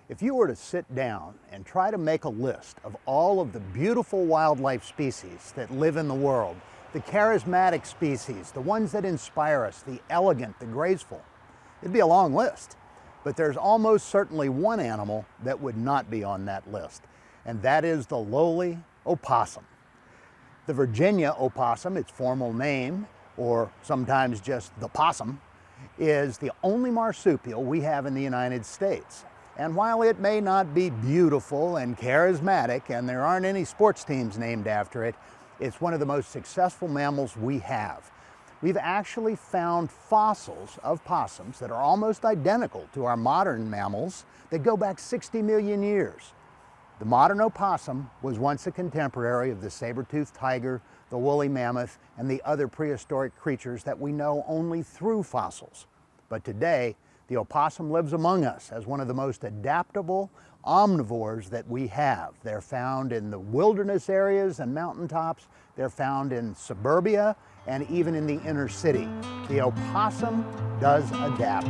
If you were to sit down and try to make a list of all of the beautiful wildlife species that live in the world, the charismatic species, the ones that inspire us, the elegant, the graceful, it'd be a long list. But there's almost certainly one animal that would not be on that list, and that is the lowly opossum. The Virginia opossum, its formal name, or sometimes just the possum, is the only marsupial we have in the United States. And while it may not be beautiful and charismatic, and there aren't any sports teams named after it, it's one of the most successful mammals we have. We've actually found fossils of possums that are almost identical to our modern mammals that go back 60 million years. The modern opossum was once a contemporary of the saber-toothed tiger, the woolly mammoth, and the other prehistoric creatures that we know only through fossils. But today, the opossum lives among us as one of the most adaptable omnivores that we have. They're found in the wilderness areas and mountaintops. They're found in suburbia and even in the inner city. The opossum does adapt.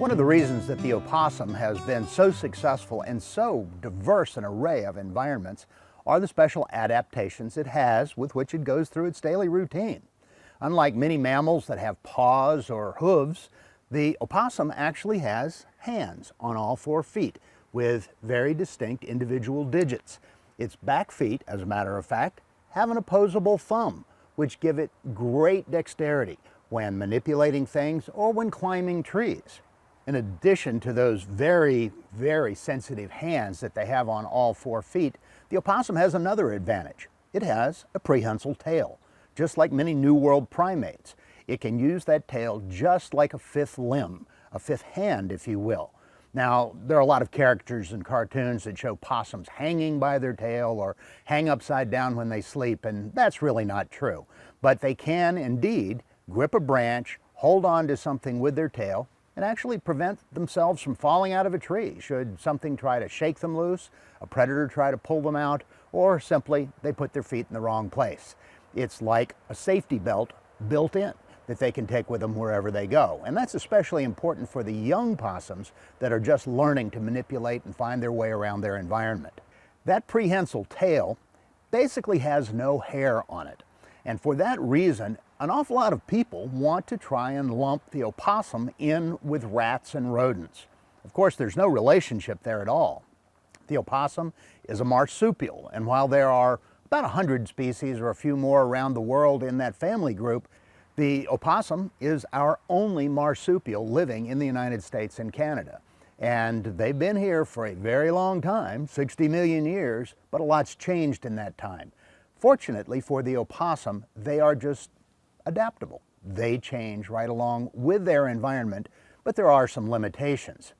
One of the reasons that the opossum has been so successful in so diverse an array of environments are the special adaptations it has with which it goes through its daily routine. Unlike many mammals that have paws or hooves, the opossum actually has hands on all 4 feet with very distinct individual digits. Its back feet, as a matter of fact, have an opposable thumb, which give it great dexterity when manipulating things or when climbing trees. In addition to those very, very sensitive hands that they have on all 4 feet, the opossum has another advantage. It has a prehensile tail. Just like many New World primates, it can use that tail just like a 5th limb, a 5th hand, if you will. Now, there are a lot of characters in cartoons that show possums hanging by their tail or hang upside down when they sleep, and that's really not true. But they can indeed grip a branch, hold on to something with their tail, and actually prevent themselves from falling out of a tree should something try to shake them loose, a predator try to pull them out, or simply they put their feet in the wrong place. It's like a safety belt built in that they can take with them wherever they go. And that's especially important for the young possums that are just learning to manipulate and find their way around their environment. That prehensile tail basically has no hair on it. And for that reason, an awful lot of people want to try and lump the opossum in with rats and rodents. Of course, there's no relationship there at all. The opossum is a marsupial, and while there are about 100 species or a few more around the world in that family group, the opossum is our only marsupial living in the United States and Canada. And they've been here for a very long time, 60 million years, but a lot's changed in that time. Fortunately for the opossum, they are just adaptable. They change right along with their environment, but there are some limitations.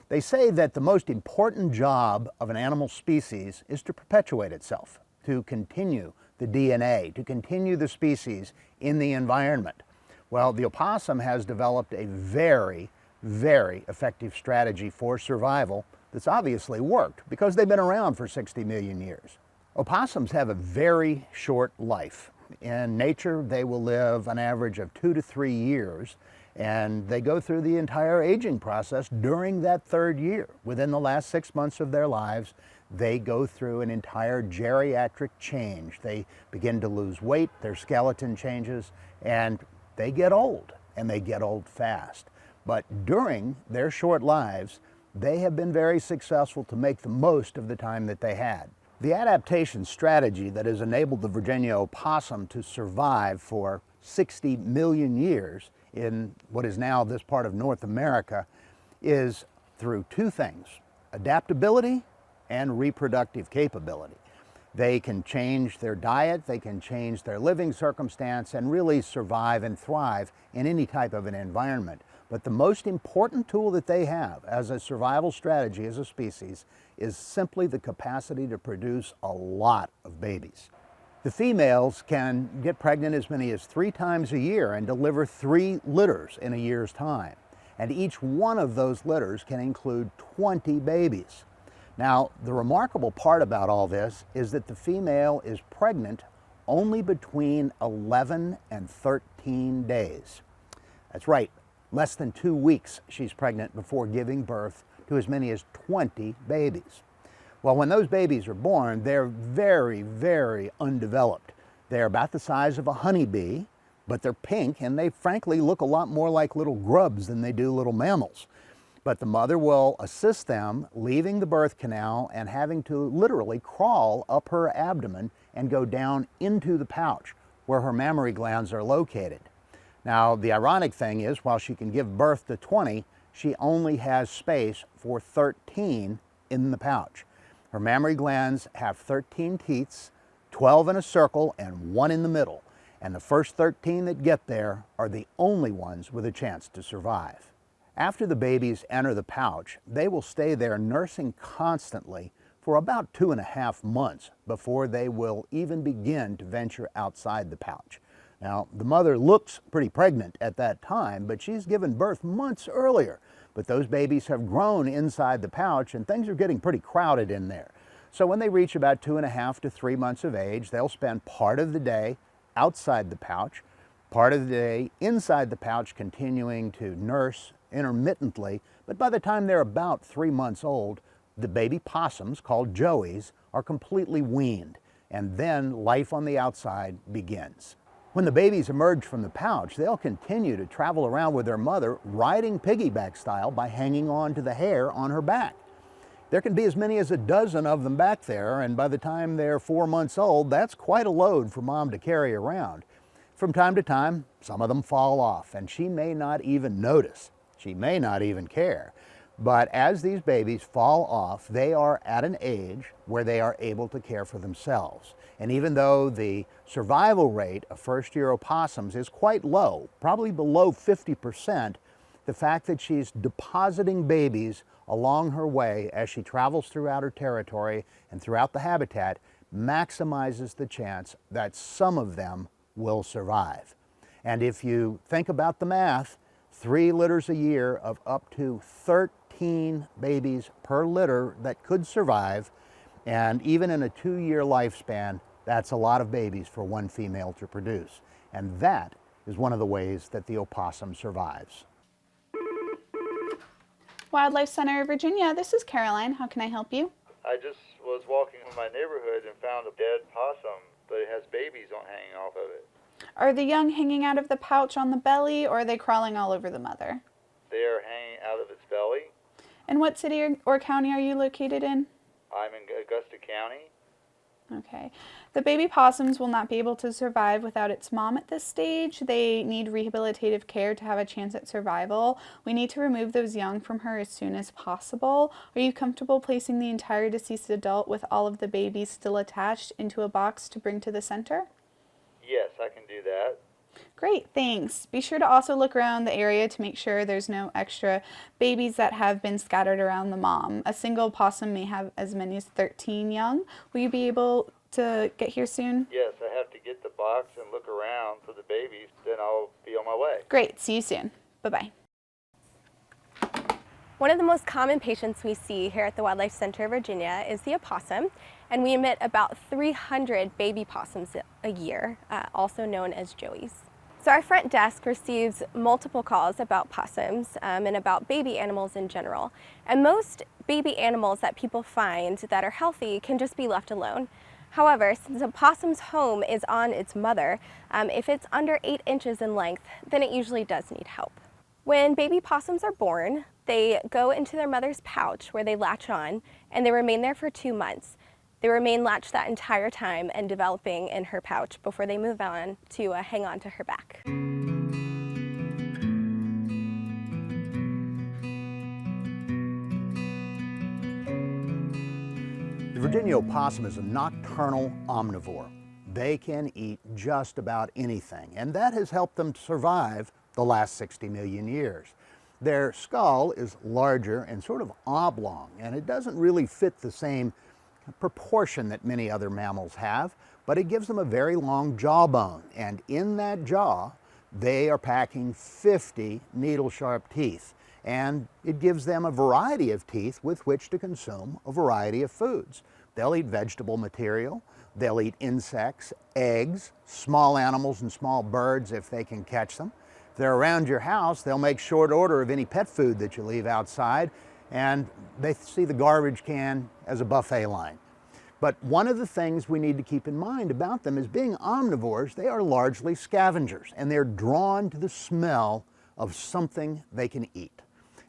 They say that the most important job of an animal species is to perpetuate itself, to continue the DNA, to continue the species in the environment. Well, the opossum has developed a very, very effective strategy for survival that's obviously worked because they've been around for 60 million years. Opossums have a very short life. In nature, they will live an average of 2 to 3 years, and they go through the entire aging process during that 3rd year. Within the last 6 months of their lives, they go through an entire geriatric change. They begin to lose weight, their skeleton changes, and they get old, and they get old fast. But during their short lives, they have been very successful to make the most of the time that they had. The adaptation strategy that has enabled the Virginia opossum to survive for 60 million years in what is now this part of North America is through 2 things: adaptability and reproductive capability. They can change their diet, they can change their living circumstance, and really survive and thrive in any type of an environment. But the most important tool that they have as a survival strategy as a species is simply the capacity to produce a lot of babies. The females can get pregnant as many as 3 times a year and deliver 3 litters in a year's time. And each one of those litters can include 20 babies. Now, the remarkable part about all this is that the female is pregnant only between 11 and 13 days. That's right, less than 2 weeks she's pregnant before giving birth to as many as 20 babies. Well, when those babies are born, they're very, very undeveloped. They're about the size of a honeybee, but they're pink, and they frankly look a lot more like little grubs than they do little mammals. But the mother will assist them leaving the birth canal and having to literally crawl up her abdomen and go down into the pouch where her mammary glands are located. Now, the ironic thing is, while she can give birth to 20, she only has space for 13 in the pouch. Her mammary glands have 13 teats, 12 in a circle and 1 in the middle. And the first 13 that get there are the only ones with a chance to survive. After the babies enter the pouch, they will stay there nursing constantly for about 2.5 months before they will even begin to venture outside the pouch. Now, the mother looks pretty pregnant at that time, but she's given birth months earlier. But those babies have grown inside the pouch and things are getting pretty crowded in there. So when they reach about 2.5 to 3 months of age, they'll spend part of the day outside the pouch, part of the day inside the pouch continuing to nurse intermittently. But by the time they're about 3 months old, the baby possums, called joeys, are completely weaned, and then life on the outside begins. When the babies emerge from the pouch, they'll continue to travel around with their mother, riding piggyback style by hanging on to the hair on her back. There can be as many as a dozen of them back there, and by the time they're 4 months old, that's quite a load for mom to carry around. From time to time, some of them fall off, and she may not even notice. She may not even care. But as these babies fall off, they are at an age where they are able to care for themselves. And even though the survival rate of first-year opossums is quite low, probably below 50%, the fact that she's depositing babies along her way as she travels throughout her territory and throughout the habitat maximizes the chance that some of them will survive. And if you think about the math, 3 litters a year of up to 13 babies per litter that could survive, and even in a 2-year lifespan, that's a lot of babies for one female to produce. And that is one of the ways that the opossum survives. Wildlife Center of Virginia, this is Caroline. How can I help you? I just was walking in my neighborhood and found a dead possum, but it has babies hanging off of it. Are the young hanging out of the pouch on the belly, or are they crawling all over the mother? They are hanging out of its belly. And what city or county are you located in? I'm in Augusta County. Okay. The baby possums will not be able to survive without its mom at this stage. They need rehabilitative care to have a chance at survival. We need to remove those young from her as soon as possible. Are you comfortable placing the entire deceased adult with all of the babies still attached into a box to bring to the center? Yes, I can do that. Great, thanks. Be sure to also look around the area to make sure there's no extra babies that have been scattered around the mom. A single possum may have as many as 13 young. Will you be able to get here soon? Yes, I have to get the box and look around for the babies, then I'll be on my way. Great, see you soon. Bye-bye. One of the most common patients we see here at the Wildlife Center of Virginia is the opossum, and we admit about 300 baby possums a year, also known as joeys. So our front desk receives multiple calls about possums and about baby animals in general. And most baby animals that people find that are healthy can just be left alone. However, since a possum's home is on its mother, if it's under 8 inches in length, then it usually does need help. When baby possums are born, they go into their mother's pouch where they latch on, and they remain there for 2 months. They remain latched that entire time and developing in her pouch before they move on to hang on to her back. The Virginia opossum is a nocturnal omnivore. They can eat just about anything, and that has helped them survive the last 60 million years. Their skull is larger and sort of oblong, and it doesn't really fit the same proportion that many other mammals have, but it gives them a very long jawbone, and in that jaw they are packing 50 needle-sharp teeth, and it gives them a variety of teeth with which to consume a variety of foods. They'll eat vegetable material, They'll eat insects, eggs, small animals and small birds if they can catch them. If they're around your house, they'll make short order of any pet food that you leave outside, and they see the garbage can as a buffet line. But one of the things we need to keep in mind about them is, being omnivores, they are largely scavengers, and they're drawn to the smell of something they can eat.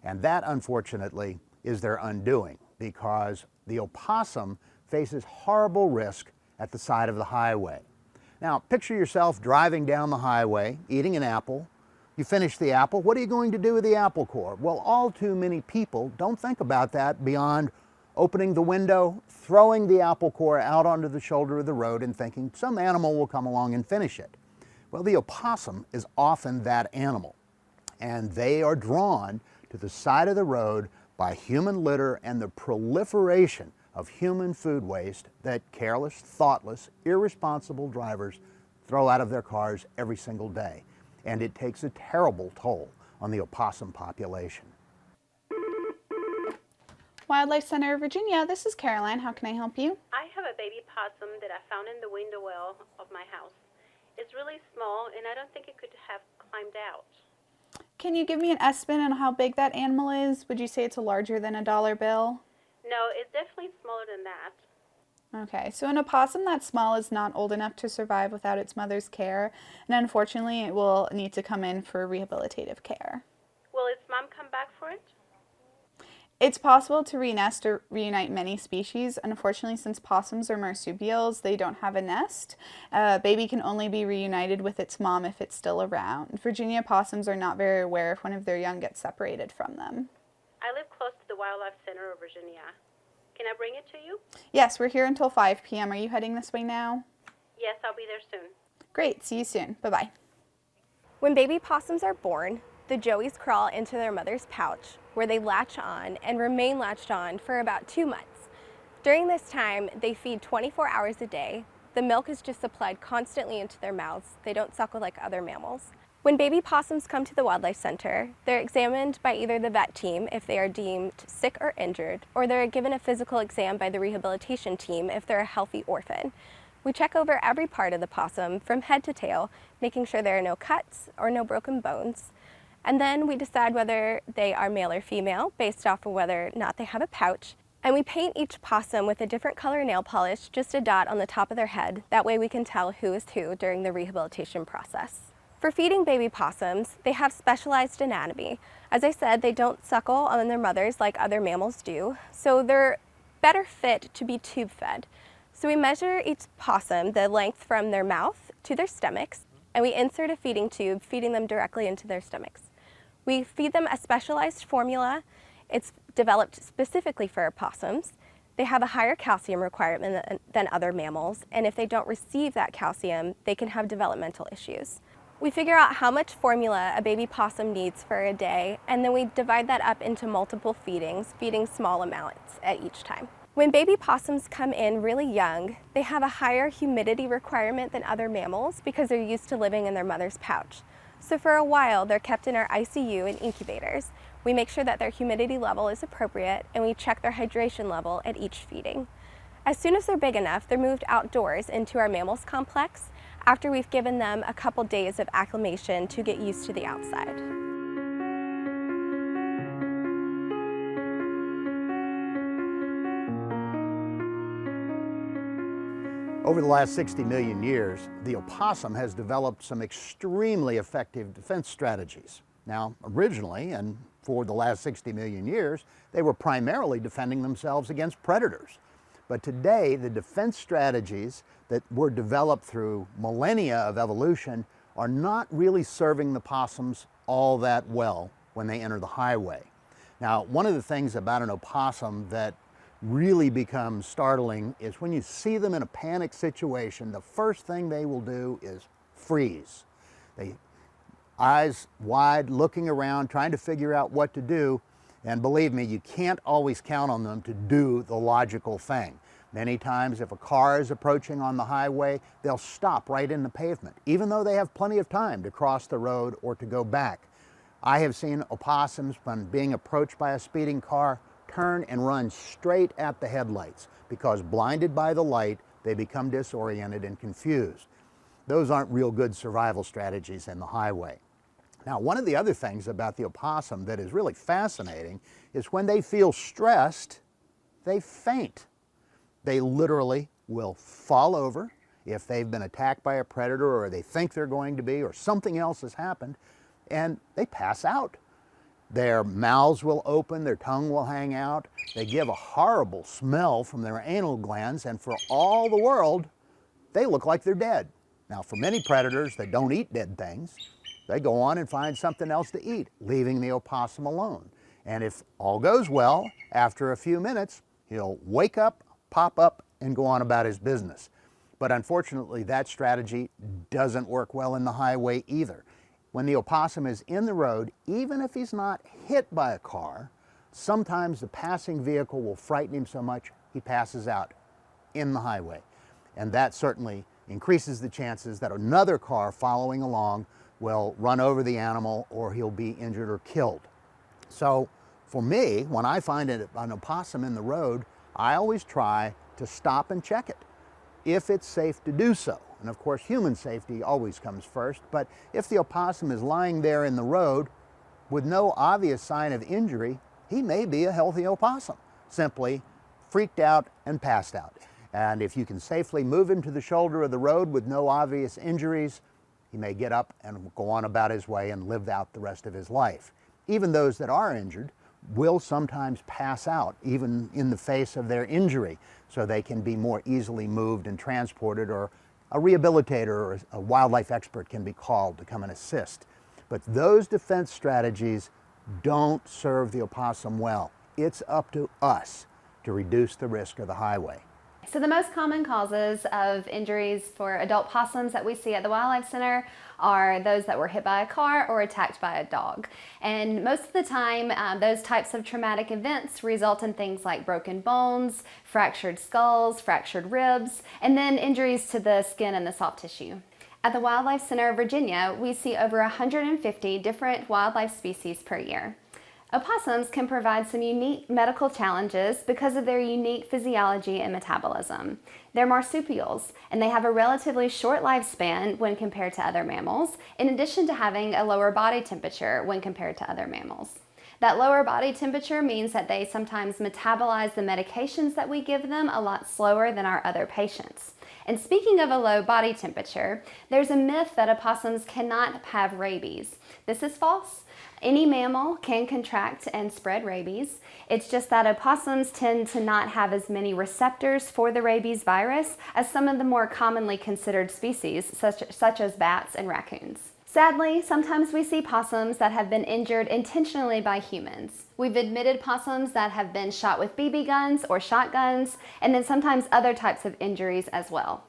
And that, unfortunately, is their undoing, because the opossum faces horrible risk at the side of the highway. Now, picture yourself driving down the highway, eating an apple. You finish the apple. What are you going to do with the apple core? Well, all too many people don't think about that beyond opening the window, throwing the apple core out onto the shoulder of the road and thinking some animal will come along and finish it. Well, the opossum is often that animal, and they are drawn to the side of the road by human litter and the proliferation of human food waste that careless, thoughtless, irresponsible drivers throw out of their cars every single day. And it takes a terrible toll on the opossum population. Wildlife Center of Virginia, this is Caroline. How can I help you? I have a baby possum that I found in the window well of my house. It's really small, and I don't think it could have climbed out. Can you give me an estimate on how big that animal is? Would you say it's larger than a dollar bill? No, it's definitely smaller than that. Okay, so an opossum that small is not old enough to survive without its mother's care, and unfortunately it will need to come in for rehabilitative care. Will its mom come back for it? It's possible to re-nest or reunite many species. Unfortunately, since possums are marsupials, they don't have a nest. A baby can only be reunited with its mom if it's still around. Virginia possums are not very aware if one of their young gets separated from them. I live close to the Wildlife Center of Virginia. Can I bring it to you? Yes, we're here until 5 p.m. Are you heading this way now? Yes, I'll be there soon. Great, see you soon. Bye-bye. When baby possums are born, the joeys crawl into their mother's pouch, where they latch on and remain latched on for about 2 months. During this time, they feed 24 hours a day. The milk is just supplied constantly into their mouths. They don't suckle like other mammals. When baby possums come to the Wildlife Center, they're examined by either the vet team if they are deemed sick or injured, or they're given a physical exam by the rehabilitation team if they're a healthy orphan. We check over every part of the possum from head to tail, making sure there are no cuts or no broken bones. And then we decide whether they are male or female based off of whether or not they have a pouch. And we paint each possum with a different color nail polish, just a dot on the top of their head. That way we can tell who is who during the rehabilitation process. For feeding baby possums, they have specialized anatomy. As I said, they don't suckle on their mothers like other mammals do, so they're better fit to be tube fed. So we measure each possum the length from their mouth to their stomachs, and we insert a feeding tube, feeding them directly into their stomachs. We feed them a specialized formula. It's developed specifically for opossums. They have a higher calcium requirement than other mammals, and if they don't receive that calcium, they can have developmental issues. We figure out how much formula a baby possum needs for a day, and then we divide that up into multiple feedings, feeding small amounts at each time. When baby possums come in really young, they have a higher humidity requirement than other mammals because they're used to living in their mother's pouch. So for a while, they're kept in our ICU and incubators. We make sure that their humidity level is appropriate, and we check their hydration level at each feeding. As soon as they're big enough, they're moved outdoors into our mammals complex after we've given them a couple days of acclimation to get used to the outside. Over the last 60 million years, the opossum has developed some extremely effective defense strategies. Now, originally, and for the last 60 million years, they were primarily defending themselves against predators. But today, the defense strategies that were developed through millennia of evolution are not really serving the possums all that well when they enter the highway. Now, one of the things about an opossum that really becomes startling is when you see them in a panic situation, the first thing they will do is freeze. They eyes wide, looking around, trying to figure out what to do. And believe me, you can't always count on them to do the logical thing. Many times if a car is approaching on the highway, they'll stop right in the pavement, even though they have plenty of time to cross the road or to go back. I have seen opossums, when being approached by a speeding car, turn and run straight at the headlights because blinded by the light, they become disoriented and confused. Those aren't real good survival strategies in the highway. Now, one of the other things about the opossum that is really fascinating is when they feel stressed, they faint. They literally will fall over if they've been attacked by a predator or they think they're going to be, or something else has happened, and they pass out. Their mouths will open, their tongue will hang out. They give a horrible smell from their anal glands, and for all the world, they look like they're dead. Now, for many predators that don't eat dead things, they go on and find something else to eat, leaving the opossum alone. And if all goes well, after a few minutes, he'll wake up, pop up, and go on about his business. But unfortunately, that strategy doesn't work well in the highway either. When the opossum is in the road, even if he's not hit by a car, sometimes the passing vehicle will frighten him so much he passes out in the highway. And that certainly increases the chances that another car following along will run over the animal, or he'll be injured or killed. So for me, when I find an opossum in the road, I always try to stop and check it, if it's safe to do so. And of course, human safety always comes first, but if the opossum is lying there in the road with no obvious sign of injury, he may be a healthy opossum, simply freaked out and passed out. And if you can safely move him to the shoulder of the road with no obvious injuries, he may get up and go on about his way and live out the rest of his life. Even those that are injured will sometimes pass out, even in the face of their injury, so they can be more easily moved and transported, or a rehabilitator or a wildlife expert can be called to come and assist. But those defense strategies don't serve the opossum well. It's up to us to reduce the risk of the highway. So the most common causes of injuries for adult possums that we see at the Wildlife Center are those that were hit by a car or attacked by a dog. And most of the time, those types of traumatic events result in things like broken bones, fractured skulls, fractured ribs, and then injuries to the skin and the soft tissue. At the Wildlife Center of Virginia, we see over 150 different wildlife species per year. Opossums can provide some unique medical challenges because of their unique physiology and metabolism. They're marsupials, and they have a relatively short lifespan when compared to other mammals, in addition to having a lower body temperature when compared to other mammals. That lower body temperature means that they sometimes metabolize the medications that we give them a lot slower than our other patients. And speaking of a low body temperature, there's a myth that opossums cannot have rabies. This is false. Any mammal can contract and spread rabies. It's just that opossums tend to not have as many receptors for the rabies virus as some of the more commonly considered species, such as bats and raccoons. Sadly, sometimes we see possums that have been injured intentionally by humans. We've admitted possums that have been shot with BB guns or shotguns, and then sometimes other types of injuries as well.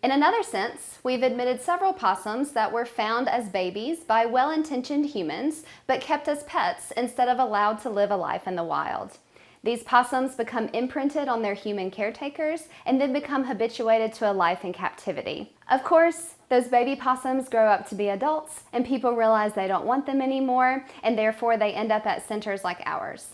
In another sense, we've admitted several possums that were found as babies by well-intentioned humans, but kept as pets instead of allowed to live a life in the wild. These possums become imprinted on their human caretakers and then become habituated to a life in captivity. Of course, those baby possums grow up to be adults, and people realize they don't want them anymore, and therefore they end up at centers like ours.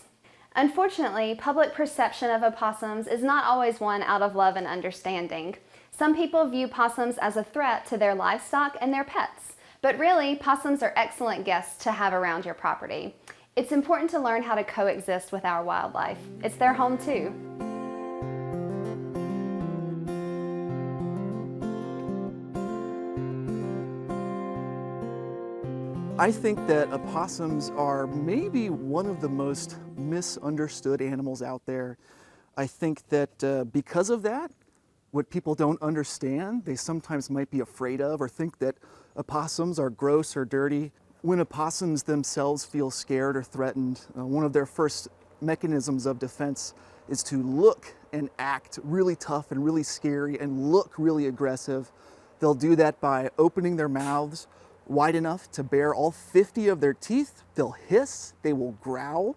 Unfortunately, public perception of opossums is not always one out of love and understanding. Some people view possums as a threat to their livestock and their pets, but really, possums are excellent guests to have around your property. It's important to learn how to coexist with our wildlife. It's their home too. I think that opossums are maybe one of the most misunderstood animals out there. I think that because of that, what people don't understand, they sometimes might be afraid of or think that opossums are gross or dirty. When opossums themselves feel scared or threatened, one of their first mechanisms of defense is to look and act really tough and really scary and look really aggressive. They'll do that by opening their mouths wide enough to bear all 50 of their teeth. They'll hiss, they will growl,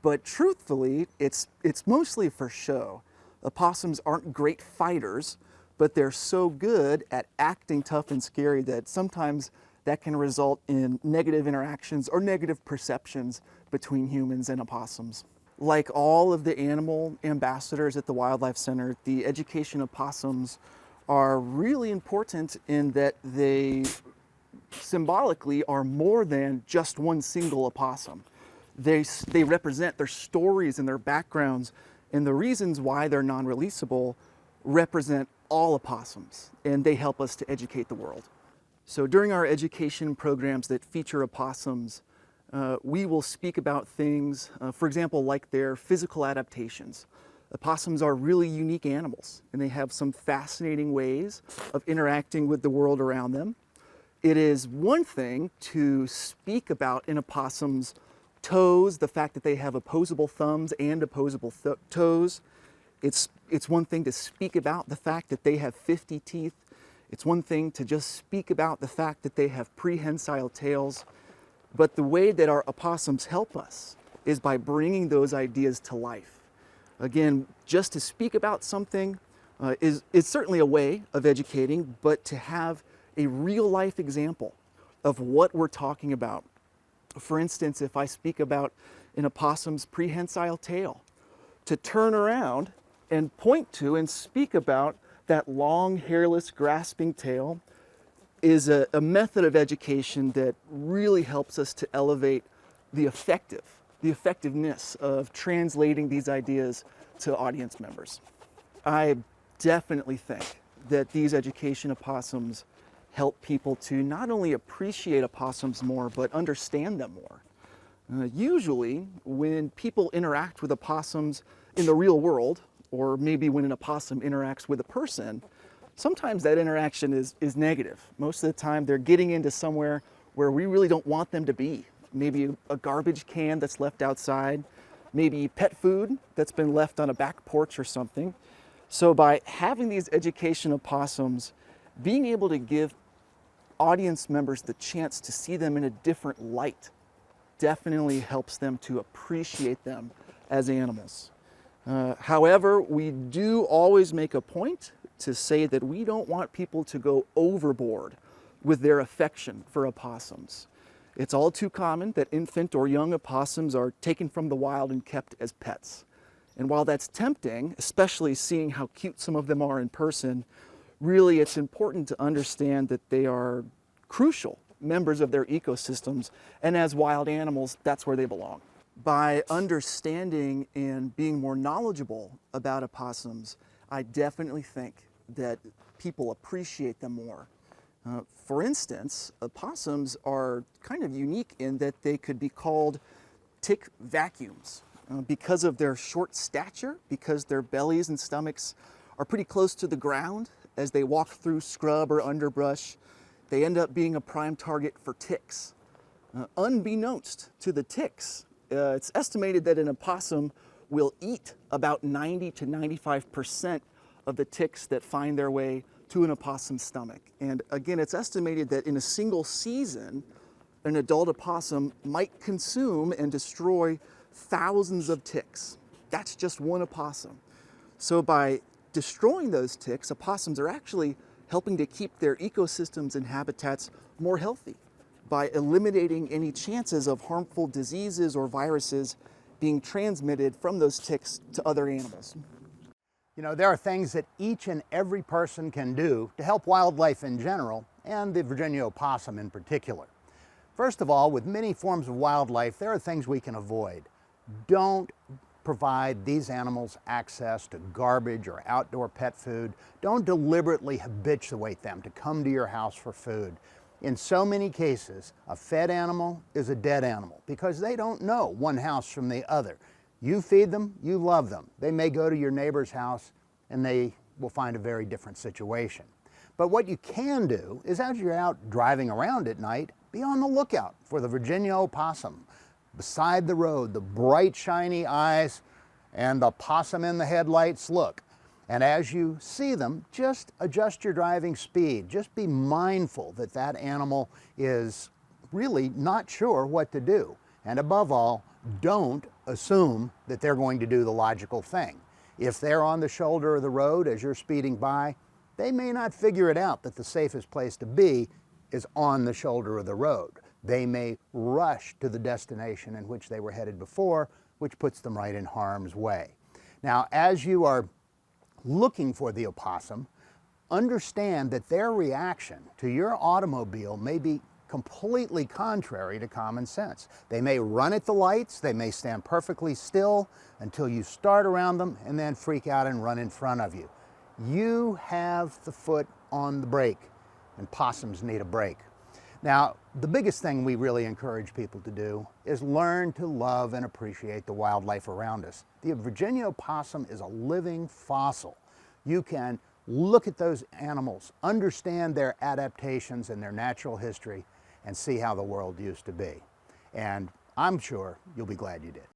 but truthfully, it's mostly for show. Opossums aren't great fighters, but they're so good at acting tough and scary that sometimes that can result in negative interactions or negative perceptions between humans and opossums. Like all of the animal ambassadors at the Wildlife Center, the education of possums are really important in that they symbolically are more than just one single opossum. They represent their stories and their backgrounds, and the reasons why they're non-releasable represent all opossums, and they help us to educate the world. So during our education programs that feature opossums, we will speak about things, for example, like their physical adaptations. Opossums are really unique animals, and they have some fascinating ways of interacting with the world around them. It is one thing to speak about an opossum's toes, the fact that they have opposable thumbs and opposable toes. It's one thing to speak about the fact that they have 50 teeth. It's one thing to just speak about the fact that they have prehensile tails. But the way that our opossums help us is by bringing those ideas to life. Again, just to speak about something is certainly a way of educating, but to have a real life example of what we're talking about. For instance, if I speak about an opossum's prehensile tail, to turn around and point to and speak about that long, hairless, grasping tail is a method of education that really helps us to elevate the effectiveness of translating these ideas to audience members. I definitely think that these education opossums help people to not only appreciate opossums more, but understand them more. Usually, when people interact with opossums in the real world, or maybe when an opossum interacts with a person, sometimes that interaction is negative. Most of the time, they're getting into somewhere where we really don't want them to be. Maybe a garbage can that's left outside, maybe pet food that's been left on a back porch or something. So by having these education opossums, being able to give audience members the chance to see them in a different light definitely helps them to appreciate them as animals. However, we do always make a point to say that we don't want people to go overboard with their affection for opossums. It's all too common that infant or young opossums are taken from the wild and kept as pets. And while that's tempting, especially seeing how cute some of them are in person, really it's important to understand that they are crucial members of their ecosystems, and as wild animals, that's where they belong. By understanding and being more knowledgeable about opossums, I definitely think that people appreciate them more. For instance, opossums are kind of unique in that they could be called tick vacuums because of their short stature, because their bellies and stomachs are pretty close to the ground as they walk through scrub or underbrush. They end up being a prime target for ticks. Unbeknownst to the ticks, it's estimated that an opossum will eat about 90 to 95% of the ticks that find their way to an opossum's stomach. And again, it's estimated that in a single season, an adult opossum might consume and destroy thousands of ticks. That's just one opossum. So by destroying those ticks, opossums are actually helping to keep their ecosystems and habitats more healthy by eliminating any chances of harmful diseases or viruses being transmitted from those ticks to other animals. You know, there are things that each and every person can do to help wildlife in general, and the Virginia opossum in particular. First of all, with many forms of wildlife, there are things we can avoid. Don't provide these animals access to garbage or outdoor pet food. Don't deliberately habituate them to come to your house for food. In so many cases, a fed animal is a dead animal because they don't know one house from the other. You feed them, you love them. They may go to your neighbor's house and they will find a very different situation. But what you can do is, as you're out driving around at night, be on the lookout for the Virginia opossum. Beside the road, the bright shiny eyes and the possum in the headlights look. And as you see them, just adjust your driving speed. Just be mindful that that animal is really not sure what to do. And above all, don't assume that they're going to do the logical thing. If they're on the shoulder of the road as you're speeding by, they may not figure it out that the safest place to be is on the shoulder of the road. They may rush to the destination in which they were headed before, which puts them right in harm's way. Now, as you are looking for the opossum, understand that their reaction to your automobile may be completely contrary to common sense. They may run at the lights, they may stand perfectly still until you start around them and then freak out and run in front of you. You have the foot on the brake, and possums need a break. Now, the biggest thing we really encourage people to do is learn to love and appreciate the wildlife around us. The Virginia opossum is a living fossil. You can look at those animals, understand their adaptations and their natural history, and see how the world used to be. And I'm sure you'll be glad you did.